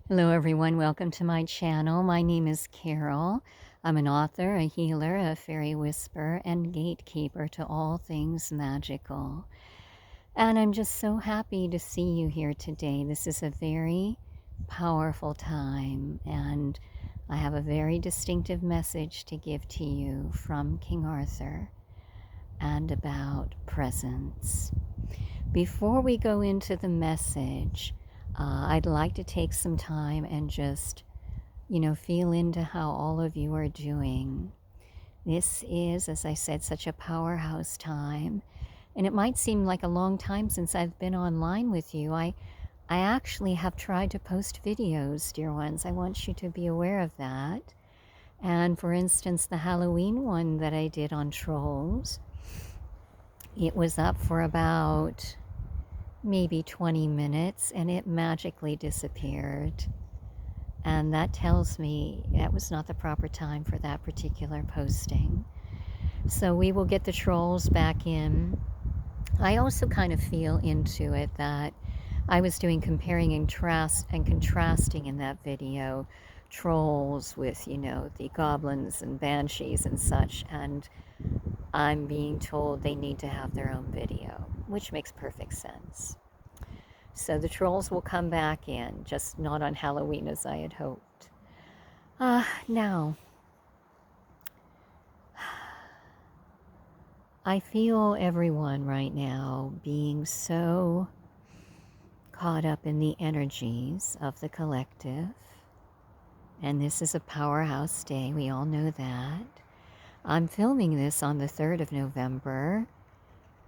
Hello everyone, welcome to my channel. My name is Carol. I'm an author, a healer, a fairy whisperer, and gatekeeper to all things magical. And I'm just so happy to see you here today. This is a very powerful time, and I have a very distinctive message to give to you from King Arthur and about presence. Before we go into the message, I'd like to take some time and just, feel into how all of you are doing. This is, as I said, such a powerhouse time. And it might seem like a long time since I've been online with you. I actually have tried to post videos, dear ones. I want you to be aware of that. And for instance, the Halloween one that I did on trolls, it was up for about maybe 20 minutes and it magically disappeared. And that tells me that was not the proper time for that particular posting. So we will get the trolls back in. I also kind of feel into it that I was doing comparing and contrasting in that video trolls with, the goblins and banshees and such. And I'm being told they need to have their own video, which makes perfect sense. So the trolls will come back in, just not on Halloween as I had hoped. Now, I feel everyone right now being so caught up in the energies of the collective. And this is a powerhouse day, we all know that. I'm filming this on the 3rd of November,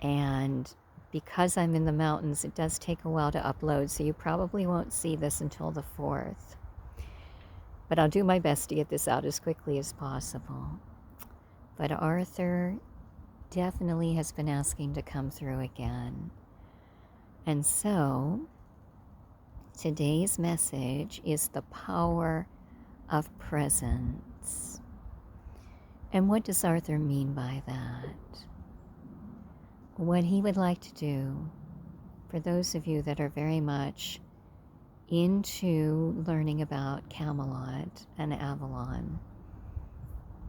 and because I'm in the mountains, it does take a while to upload, so you probably won't see this until the 4th. But I'll do my best to get this out as quickly as possible. But Arthur definitely has been asking to come through again. And so, today's message is the power of presence. And what does Arthur mean by that? What he would like to do, for those of you that are very much into learning about Camelot and Avalon,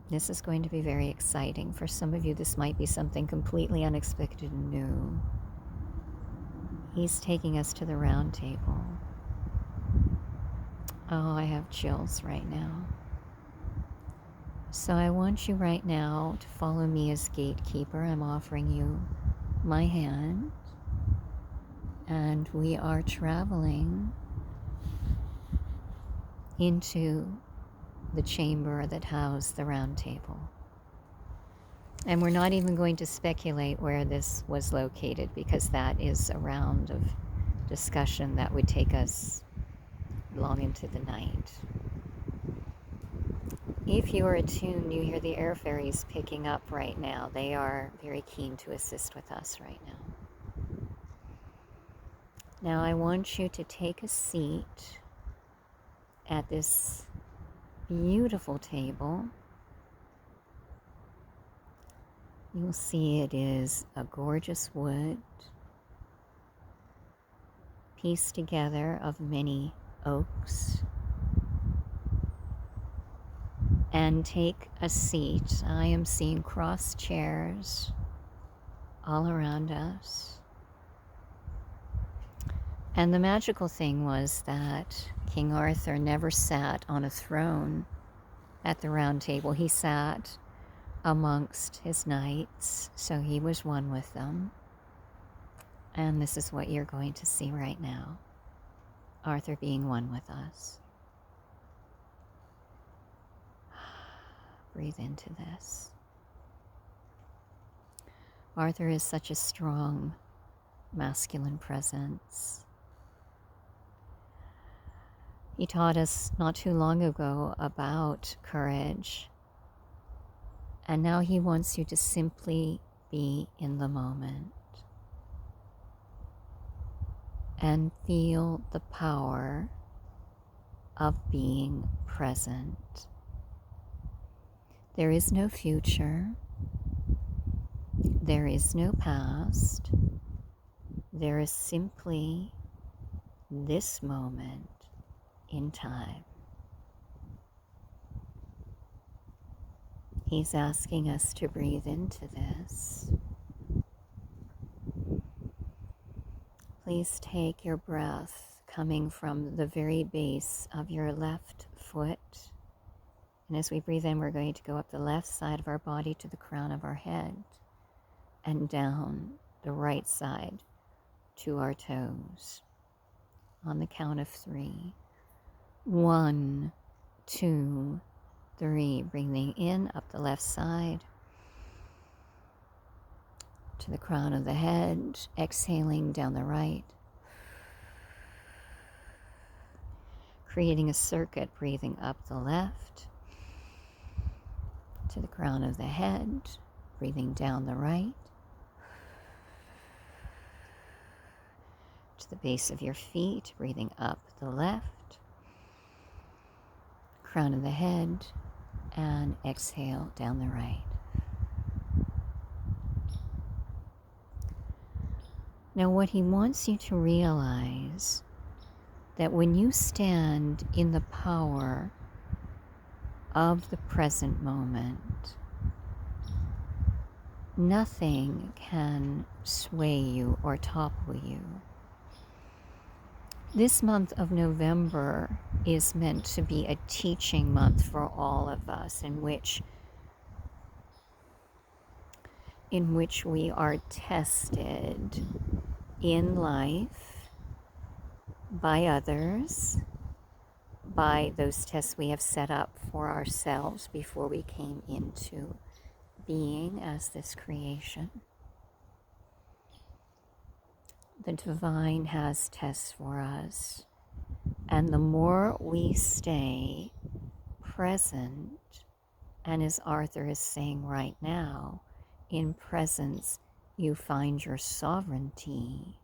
this is going to be very exciting. For some of you, this might be something completely unexpected and new. He's taking us to the round table. Oh, I have chills right now. So I want you right now to follow me as gatekeeper. I'm offering you my hand, and we are traveling into the chamber that housed the round table. And we're not even going to speculate where this was located, because that is a round of discussion that would take us long into the night. If you are attuned, you hear the air fairies picking up right now. They are very keen to assist with us right now. Now I want you to take a seat at this beautiful table. You'll see it is a gorgeous wood pieced together of many oaks. And take a seat. I am seeing cross chairs all around us. And the magical thing was that King Arthur never sat on a throne at the round table. He sat amongst his knights, so he was one with them. And this is what you're going to see right now, Arthur being one with us. Breathe into this. Arthur is such a strong masculine presence. He taught us not too long ago about courage, and now he wants you to simply be in the moment and feel the power of being present. There is no future. There is no past. There is simply this moment in time. He's asking us to breathe into this. Please take your breath coming from the very base of your left foot. And as we breathe in, we're going to go up the left side of our body to the crown of our head and down the right side to our toes. On the count of 3. 1, 2, 3. Breathing in up the left side to the crown of the head. Exhaling down the right. Creating a circuit, breathing up the left to the crown of the head. Breathing down the right. To the base of your feet, breathing up the left, crown of the head, and exhale down the right. Now what he wants you to realize, that when you stand in the power of the present moment, nothing can sway you or topple you. This month of November is meant to be a teaching month for all of us, in which we are tested in life by others, by those tests we have set up for ourselves before we came into being as this creation. The divine has tests for us, and the more we stay present, and as Arthur is saying right now, in presence you find your sovereignty,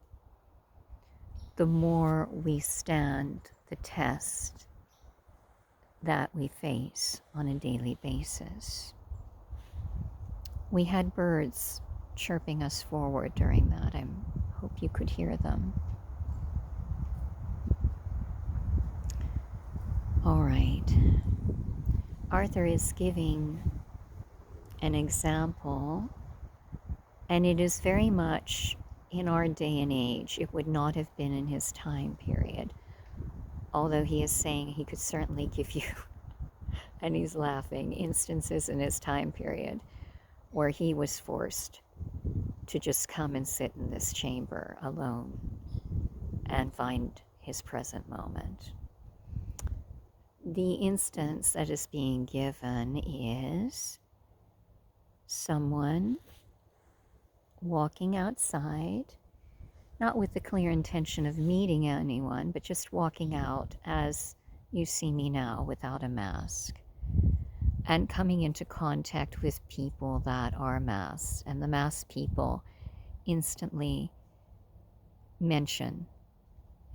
the more we stand the test that we face on a daily basis. We had birds chirping us forward during that. I hope you could hear them. All right. Arthur is giving an example, and it is very much in our day and age. It would not have been in his time period, although he is saying he could certainly give you, and he's laughing, instances in his time period where he was forced to just come and sit in this chamber alone and find his present moment. The instance that is being given is someone walking outside, not with the clear intention of meeting anyone, but just walking out as you see me now without a mask, and coming into contact with people that are masked, and the masked people instantly mention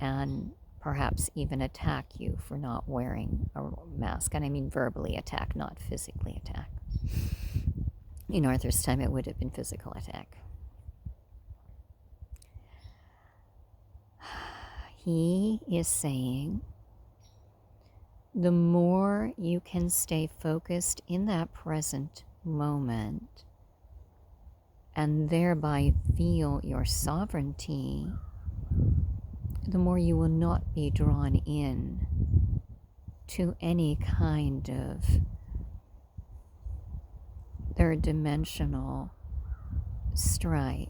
and perhaps even attack you for not wearing a mask. And I mean verbally attack, not physically attack. In Arthur's time, it would have been physical attack. He is saying, the more you can stay focused in that present moment and thereby feel your sovereignty, the more you will not be drawn in to any kind of third-dimensional strife.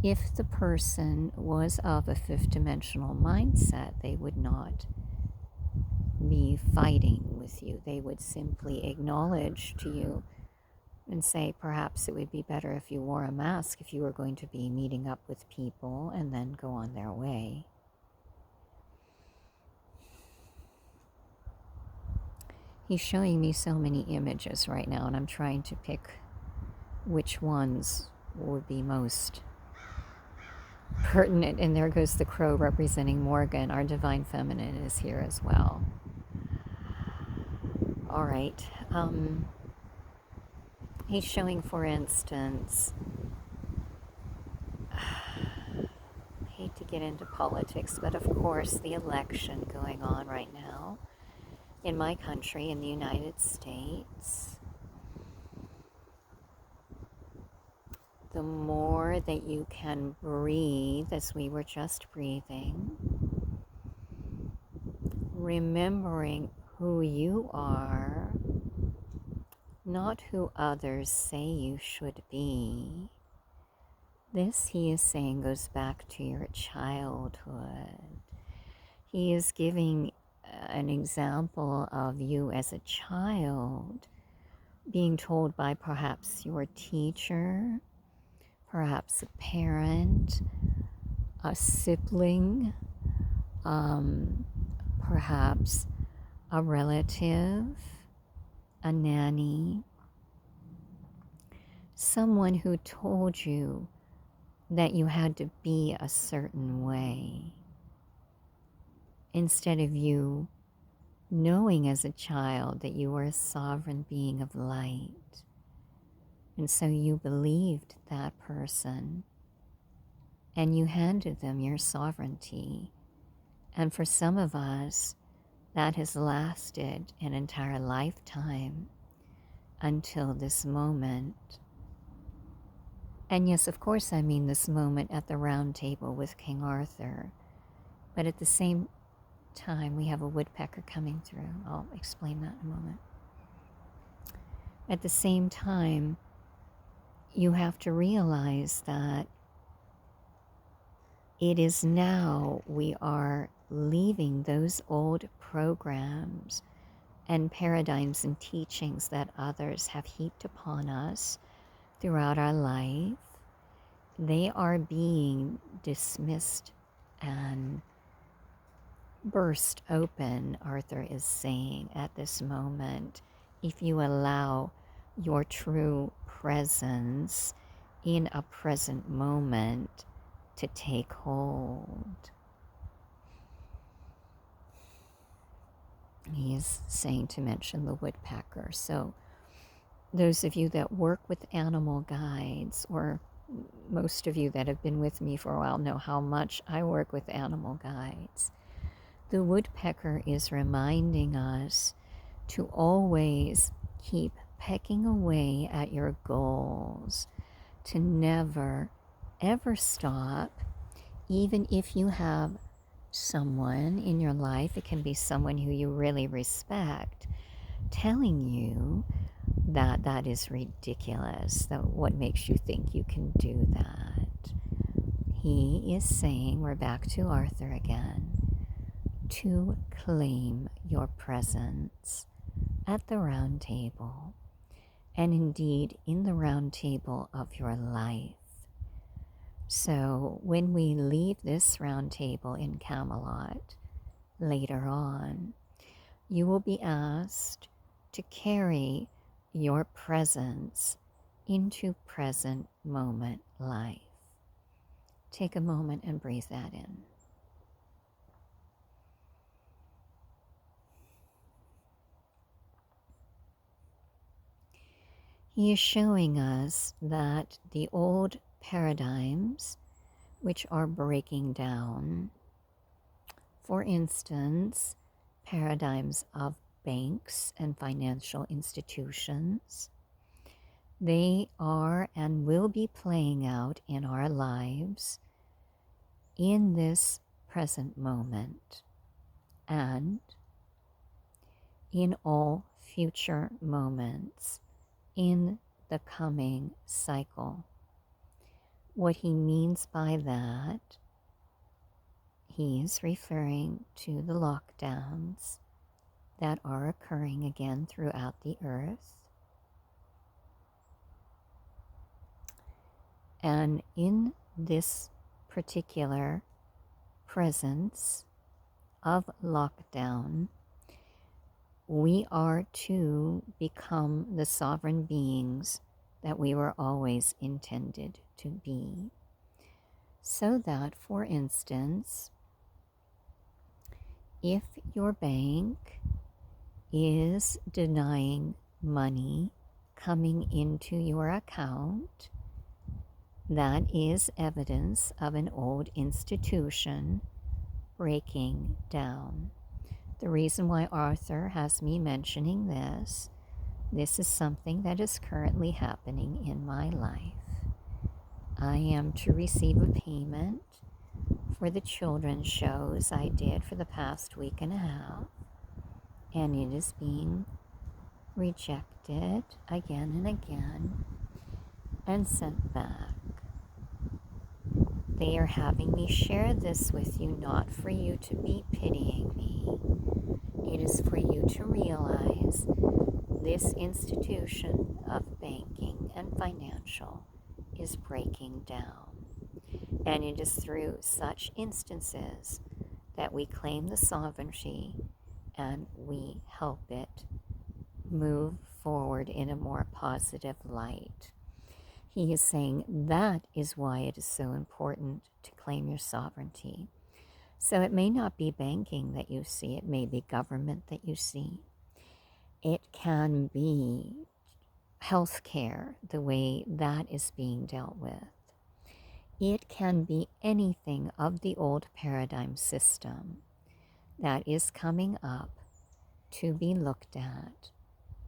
If the person was of a fifth-dimensional mindset, they would not be fighting with you. They would simply acknowledge to you and say, perhaps it would be better if you wore a mask if you were going to be meeting up with people, and then go on their way. He's showing me so many images right now, and I'm trying to pick which ones would be most pertinent. And there goes the crow representing Morgan. Our divine feminine is here as well. All right. He's showing, for instance, I hate to get into politics, but of course, the election going on right now in my country, in the United States, the more that you can breathe, as we were just breathing, remembering who you are, not who others say you should be. This, he is saying, goes back to your childhood. He is giving an example of you as a child being told by perhaps your teacher, perhaps a parent, a sibling, perhaps a relative, a nanny, someone who told you that you had to be a certain way, instead of you knowing as a child that you were a sovereign being of light. And so you believed that person and you handed them your sovereignty. And for some of us, that has lasted an entire lifetime until this moment. And yes, of course, I mean this moment at the round table with King Arthur. But at the same time, we have a woodpecker coming through. I'll explain that in a moment. At the same time, you have to realize that it is now we are leaving those old programs and paradigms and teachings that others have heaped upon us throughout our life. They are being dismissed and burst open, Arthur is saying at this moment, if you allow your true presence in a present moment to take hold. He is saying to mention the woodpecker. So those of you that work with animal guides, or most of you that have been with me for a while know how much I work with animal guides. The woodpecker is reminding us to always keep pecking away at your goals, to never, ever stop, even if you have someone in your life, it can be someone who you really respect, telling you that that is ridiculous, that what makes you think you can do that. He is saying, we're back to Arthur again, to claim your presence at the round table, and indeed in the round table of your life. So when we leave this round table in Camelot later on, you will be asked to carry your presence into present moment life. Take a moment and breathe that in. He is showing us that the old paradigms which are breaking down, for instance, paradigms of banks and financial institutions, they are and will be playing out in our lives in this present moment and in all future moments in the coming cycle. What he means by that, he is referring to the lockdowns that are occurring again throughout the earth. And in this particular presence of lockdown, we are to become the sovereign beings that we were always intended to be. So that, for instance, if your bank is denying money coming into your account, That is evidence of an old institution breaking down. The reason why Arthur has me mentioning this is something that is currently happening in my life. I am to receive a payment for the children's shows I did for the past week and a half, and it is being rejected again and again and sent back. They are having me share this with you, not for you to be pitying me. It is for you to realize this institution of banking and financial is breaking down. And it is through such instances that we claim the sovereignty and we help it move forward in a more positive light. He is saying that is why it is so important to claim your sovereignty. So it may not be banking that you see, it may be government that you see. It can be healthcare, the way that is being dealt with. It can be anything of the old paradigm system that is coming up to be looked at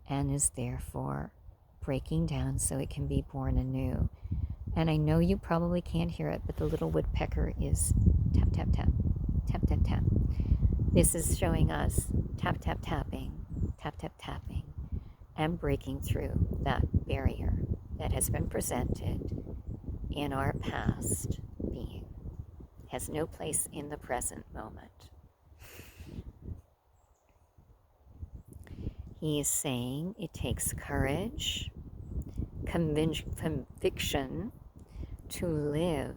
and is therefore breaking down so it can be born anew. And I know you probably can't hear it, but the little woodpecker is tap, tap, tap, tap, tap, tap. This is showing us tap, tap, tapping, tap, tap, tapping, and breaking through that barrier that has been presented in our past being. Has no place in the present moment. He is saying it takes courage, conviction to live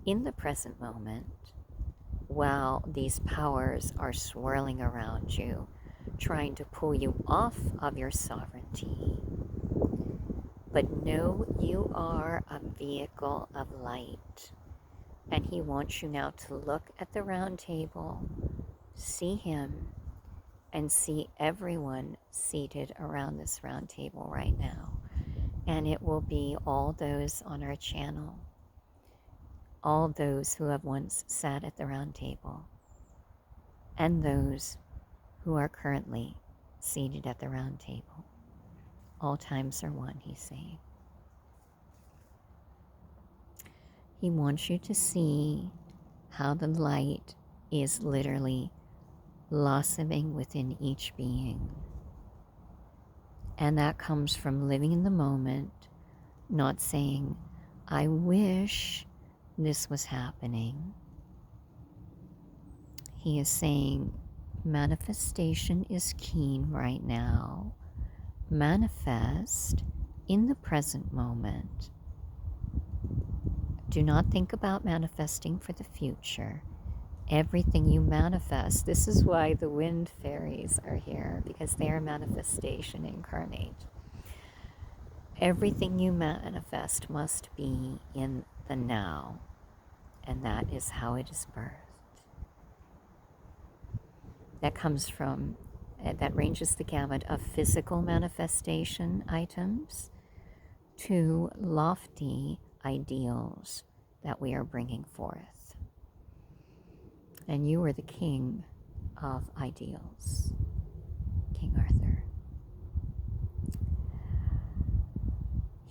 in the present moment while these powers are swirling around you, trying to pull you off of your sovereignty. But know you are a vehicle of light. And he wants you now to look at the round table, see him, and see everyone seated around this round table right now. And it will be all those on our channel, all those who have once sat at the round table, and those who are currently seated at the round table. All times are one, he's saying. He wants you to see how the light is literally blossoming within each being. And that comes from living in the moment, not saying, I wish this was happening. He is saying, manifestation is keen right now. Manifest in the present moment. Do not think about manifesting for the future. Everything you manifest, this is why the wind fairies are here, because they are manifestation incarnate. Everything you manifest must be in the now, and that is how it is birthed. That comes from, that ranges the gamut of physical manifestation items to lofty ideals that we are bringing forth. And you are the king of ideals, King Arthur.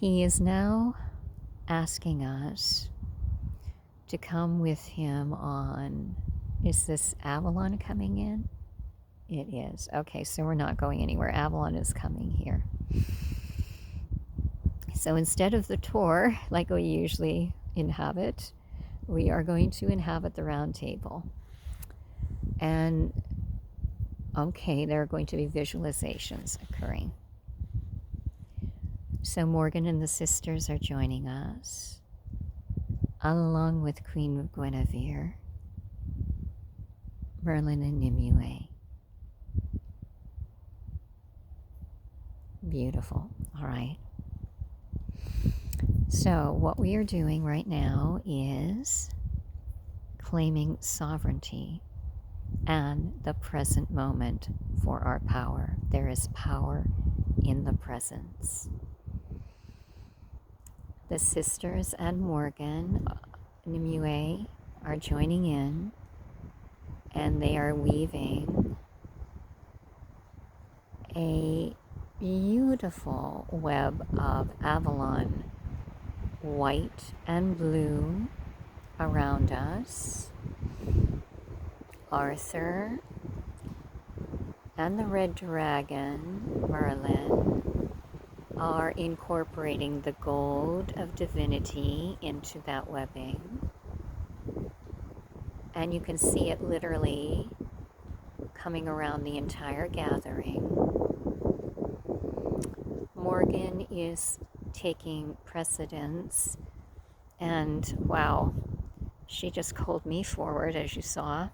He is now asking us to come with him on, is this Avalon coming in? It is. Okay, so we're not going anywhere. Avalon is coming here. So instead of the tour, like we usually inhabit, we are going to inhabit the round table. And, okay, there are going to be visualizations occurring. So Morgan and the sisters are joining us, along with Queen Guinevere, Merlin, and Nimue. Beautiful. All right. So what we are doing right now is claiming sovereignty and the present moment for our power. There is power in the presence. The sisters and Morgan Nimue are joining in, and they are weaving a beautiful web of Avalon, white and blue, around us. Arthur and the red dragon, Merlin, are incorporating the gold of divinity into that webbing. And you can see it literally coming around the entire gathering. Morgan is taking precedence, and wow, she just called me forward, as you saw.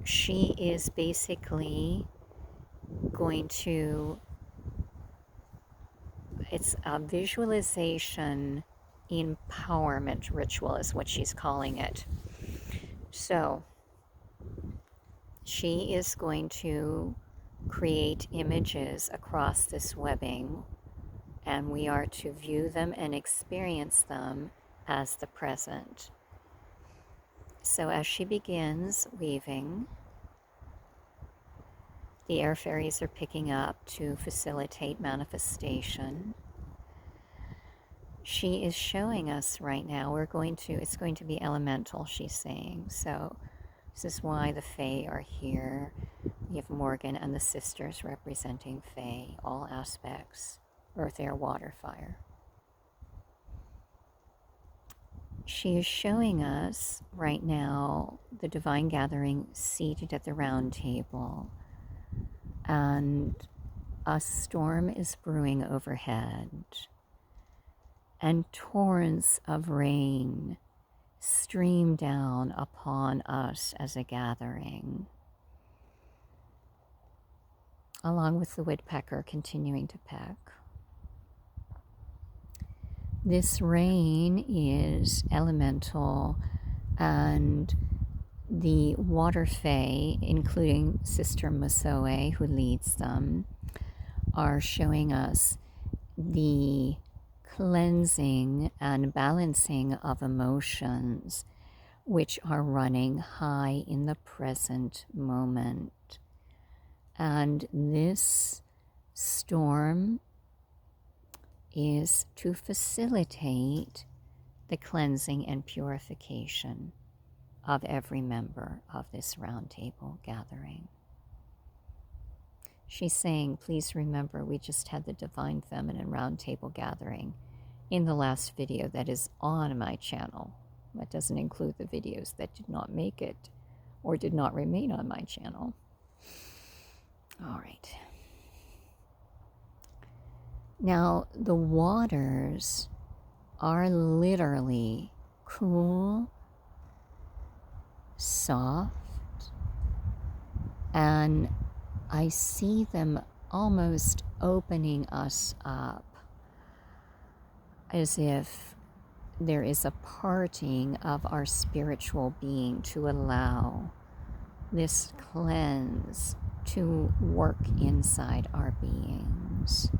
She is basically going to, it's a visualization empowerment ritual is what she's calling it. So she is going to create images across this webbing, and we are to view them and experience them as the present. So as she begins weaving, the air fairies are picking up to facilitate manifestation. She is showing us right now, it's going to be elemental, she's saying. So this is why the Fae are here. We have Morgan and the sisters representing Fae, all aspects, earth, air, water, fire. She is showing us right now the divine gathering seated at the round table, and a storm is brewing overhead, and torrents of rain stream down upon us as a gathering, along with the woodpecker continuing to peck. This rain is elemental, and the water fae, including Sister Masoe, who leads them, are showing us the cleansing and balancing of emotions which are running high in the present moment. And this storm is to facilitate the cleansing and purification of every member of this round table gathering. She's saying, please remember, we just had the Divine Feminine round table gathering in the last video that is on my channel. That doesn't include the videos that did not make it or did not remain on my channel. All right. Now, the waters are literally cool, soft, and I see them almost opening us up, as if there is a parting of our spiritual being to allow this cleanse to work inside our beings.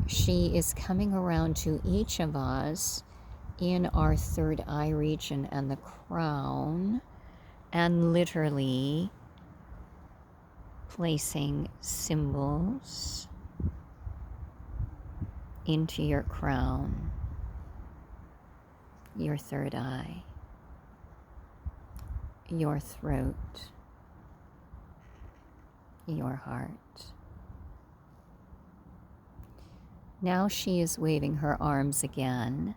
She is coming around to each of us in our third eye region and the crown, and literally placing symbols into your crown, your third eye, your throat, your heart. Now she is waving her arms again,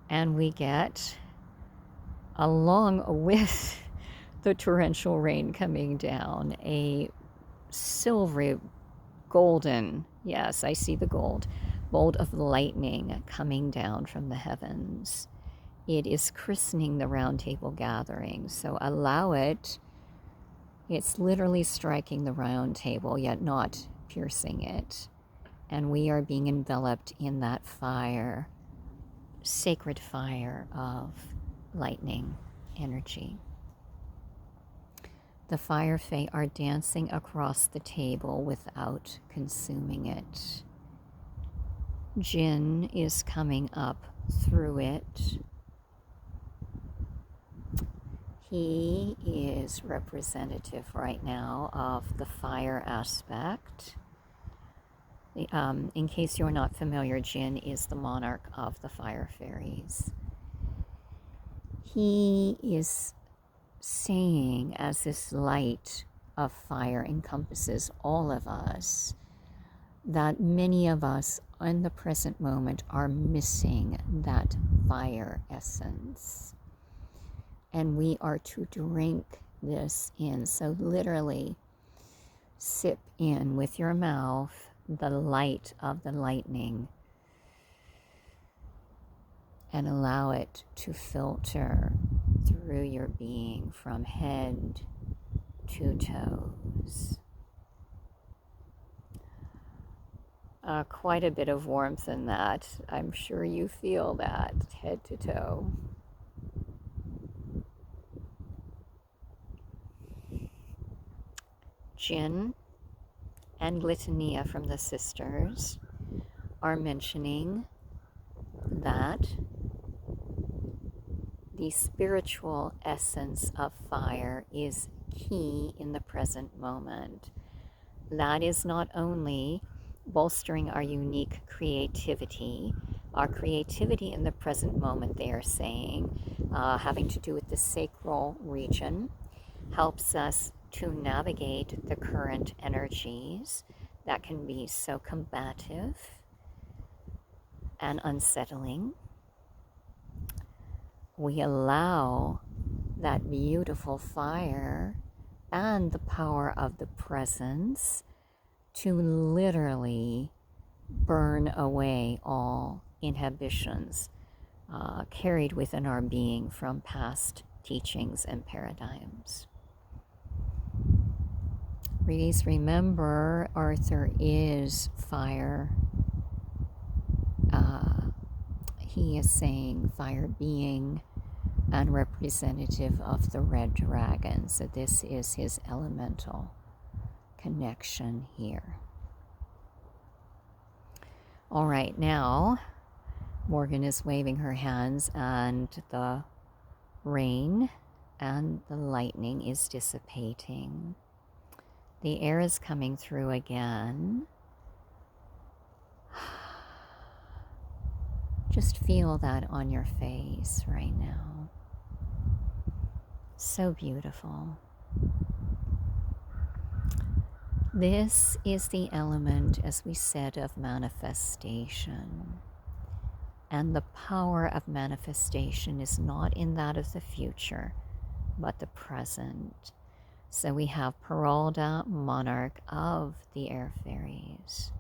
and we get, along with the torrential rain coming down, a silvery golden, yes, I see the gold, bolt of lightning coming down from the heavens. It is christening the round table gathering, so allow it. It's literally striking the round table, yet not piercing it. And we are being enveloped in that fire, sacred fire of lightning energy. The fire fae are dancing across the table without consuming it. Jinn is coming up through it. He is representative right now of the fire aspect. In case you're not familiar, Jinn is the monarch of the fire fairies. He is saying, as this light of fire encompasses all of us, that many of us in the present moment are missing that fire essence. And we are to drink this in. So literally sip in with your mouth the light of the lightning and allow it to filter through your being from head to toes. Quite a bit of warmth in that. I'm sure you feel that head to toe. Jinn and Litania from the sisters are mentioning that the spiritual essence of fire is key in the present moment. That is not only bolstering our unique creativity in the present moment, they are saying, having to do with the sacral region, helps us to navigate the current energies that can be so combative and unsettling. We allow that beautiful fire and the power of the presence to literally burn away all inhibitions carried within our being from past teachings and paradigms. Please remember, Arthur is fire. He is saying fire being and representative of the red dragon. So this is his elemental connection here. All right, now Morgan is waving her hands and the rain and the lightning is dissipating. The air is coming through again. Just feel that on your face right now. So beautiful. This is the element, as we said, of manifestation. And the power of manifestation is not in that of the future, but the present. So we have Peralda, monarch of the air fairies,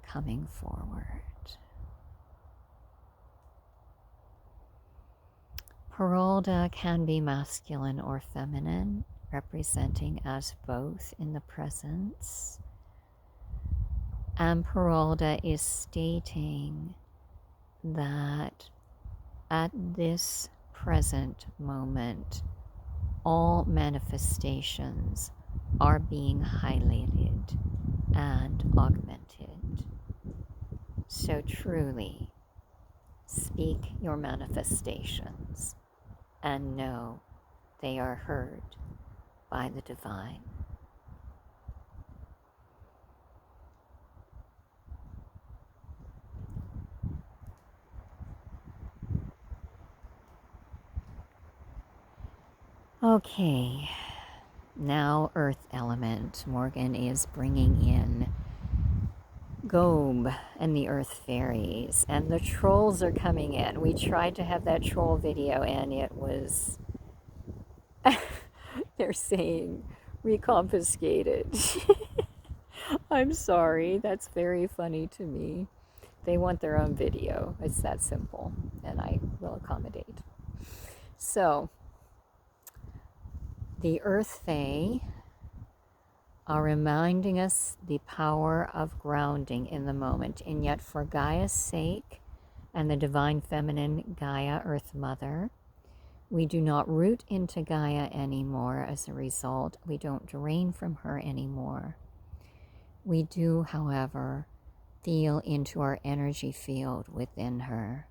coming forward. Peralda can be masculine or feminine, representing as both in the presence. And Peralda is stating that at this present moment, all manifestations are being highlighted and augmented. So truly, speak your manifestations and know they are heard by the divine. Okay, now earth element. Morgan is bringing in Gob and the earth fairies, and the trolls are coming in. We tried to have that troll video and it was, they're saying, reconfiscated. I'm sorry, that's very funny to me. They want their own video. It's that simple, and I will accommodate. So, the Earth Fae are reminding us the power of grounding in the moment, and yet for Gaia's sake and the divine feminine Gaia, Earth Mother, we do not root into Gaia anymore. As a result, we don't drain from her anymore. We do, however, Feel into our energy field within her.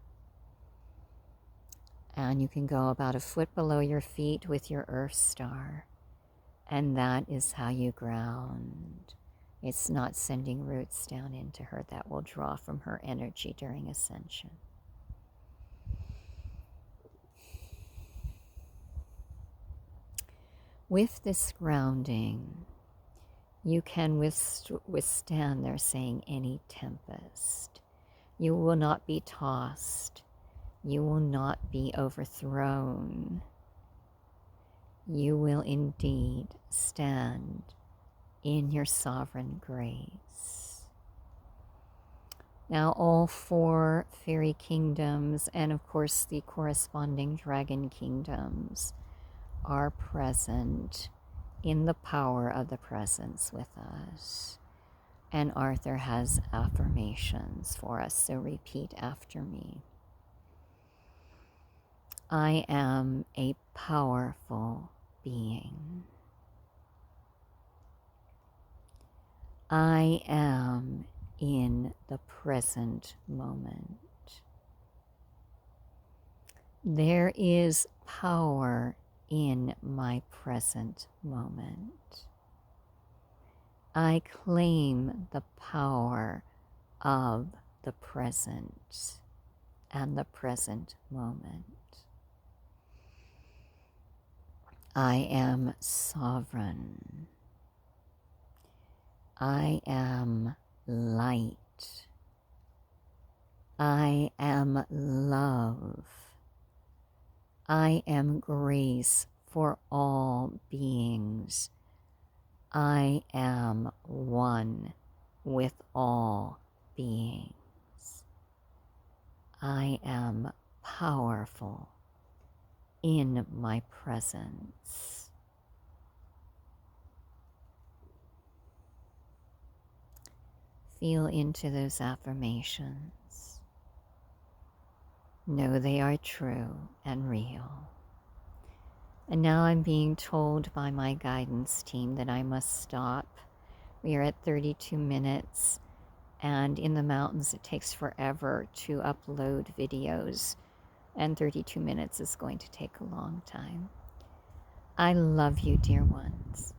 And you can go about a foot below your feet with your earth star. And that is how you ground. It's not sending roots down into her that will draw from her energy during ascension. With this grounding, you can withstand, they're saying, any tempest. You will not be tossed. You will not be overthrown. You will indeed stand in your sovereign grace. Now, all 4 fairy kingdoms, and of course the corresponding dragon kingdoms, are present in the power of the presence with us. And Arthur has affirmations for us, so repeat after me. I am a powerful being. I am in the present moment. There is power in my present moment. I claim the power of the present and the present moment. I am sovereign. I am light. I am love. I am grace for all beings. I am one with all beings. I am powerful in my presence. Feel into those affirmations. Know they are true and real. And now I'm being told by my guidance team that I must stop. We are at 32 minutes, and in the mountains it takes forever to upload videos, and 32 minutes is going to take a long time. I love you, dear ones.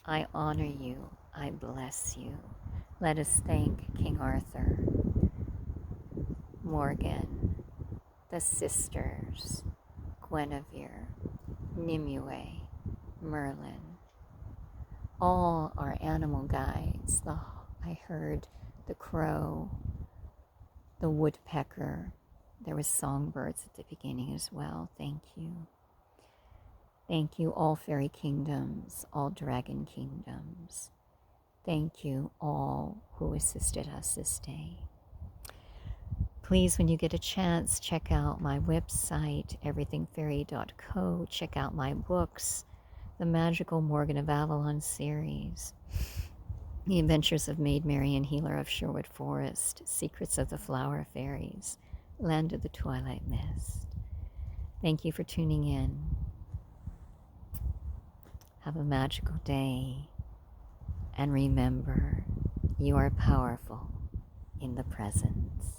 I honor you. I bless you. Let us thank King Arthur, Morgan, the sisters, Guinevere, Nimue, Merlin, all our animal guides. I heard the crow, the woodpecker. There was songbirds at the beginning as well. Thank you. Thank you, all fairy kingdoms, all dragon kingdoms. Thank you, all who assisted us this day. Please, when you get a chance, check out my website, everythingfairy.co. Check out my books, the magical Morgen of Avalon series, The Adventures of Maid Marian, Healer of Sherwood Forest, Secrets of the Flower Fairies, Land of the Twilight Mist. Thank you for tuning in. Have a magical day. And remember, you are powerful in the presence.